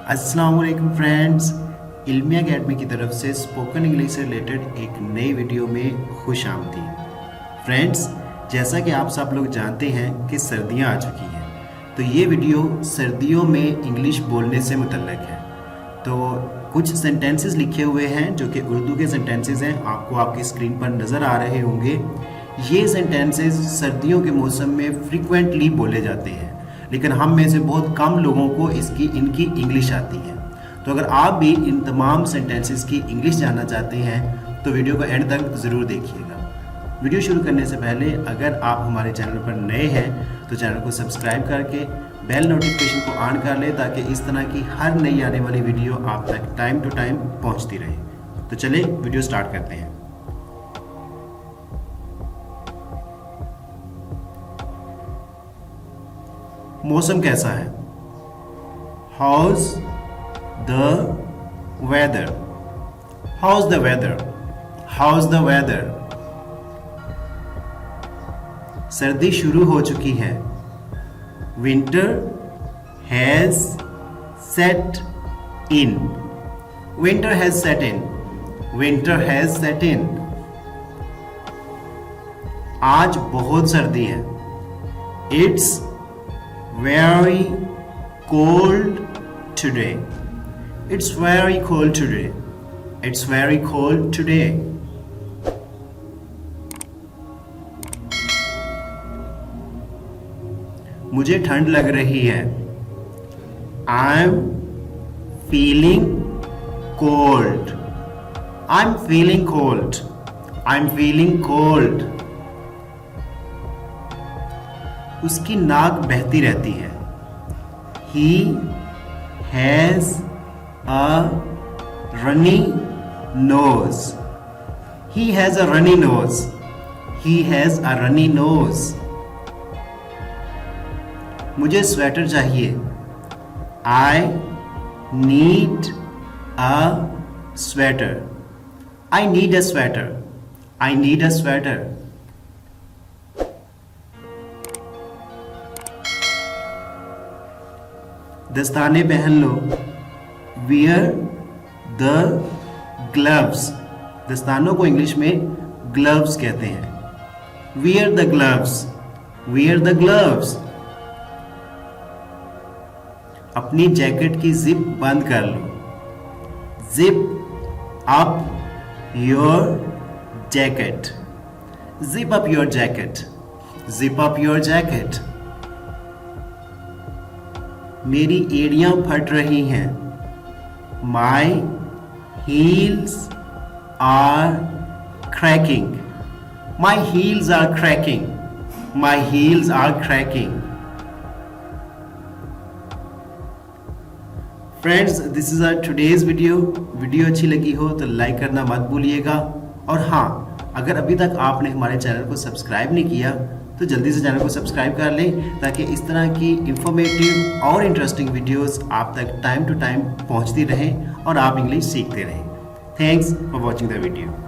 अस्सलाम वालेकुम friends, इल्मिया academy की तरफ से स्पोकन इंग्लिश से रिलेटेड एक नई वीडियो में खुश आमदीद। फ्रेंड्स, जैसा कि आप सब लोग जानते हैं कि सर्दियां आ चुकी हैं, तो ये वीडियो सर्दियों में इंग्लिश बोलने से मुतल्लिक है। तो कुछ सेंटेंसेस लिखे हुए हैं जो कि उर्दू के सेंटेंसेस हैं, आपको आपकी स्क्रीन पर नज़र आ रहे होंगे। ये सेंटेंसेस सर्दियों के मौसम में फ्रीक्वेंटली बोले जाते हैं, लेकिन हम में से बहुत कम लोगों को इनकी इंग्लिश आती है। तो अगर आप भी इन तमाम सेंटेंसेस की इंग्लिश जानना चाहते हैं तो वीडियो को एंड तक ज़रूर देखिएगा। वीडियो शुरू करने से पहले अगर आप हमारे चैनल पर नए हैं तो चैनल को सब्सक्राइब करके बेल नोटिफिकेशन को ऑन कर लें, ताकि इस तरह की हर नई आने वाली वीडियो आप तक टाइम टू टाइम पहुंचती रहे। तो चलिए वीडियो स्टार्ट करते हैं। मौसम कैसा है? How's the weather, how's the weather, how's the weather. सर्दी शुरू हो चुकी है। Winter has set in, winter has set in, winter has set in. आज बहुत सर्दी है। It's very cold today, it's very cold today, it's very cold today. मुझे ठंड लग रही है। I'm feeling cold, I'm feeling cold, I'm feeling cold. उसकी नाक बहती रहती है। He has a runny nose, he has a runny nose, he has a runny nose. मुझे स्वेटर चाहिए। I need a sweater, I need a sweater, I need a sweater. दस्ताने पहन लो। Wear the gloves, दस्तानों को English में gloves कहते हैं। Wear the gloves, wear the gloves. अपनी जैकेट की जिप बंद कर लो। Zip up your jacket, zip up your jacket, zip up your jacket. मेरी एड़ियां फट रही हैं। My heels are cracking, my heels are cracking, my heels are cracking. Friends, this is our today's video. Video अच्छी लगी हो तो like करना मत भूलिएगा, और हाँ, अगर अभी तक आपने हमारे चैनल को सब्सक्राइब नहीं किया तो जल्दी से चैनल को सब्सक्राइब कर लें, ताकि इस तरह की इंफॉर्मेटिव और इंटरेस्टिंग वीडियोस आप तक टाइम टू टाइम पहुंचती रहें और आप इंग्लिश सीखते रहें। Thanks for watching the video.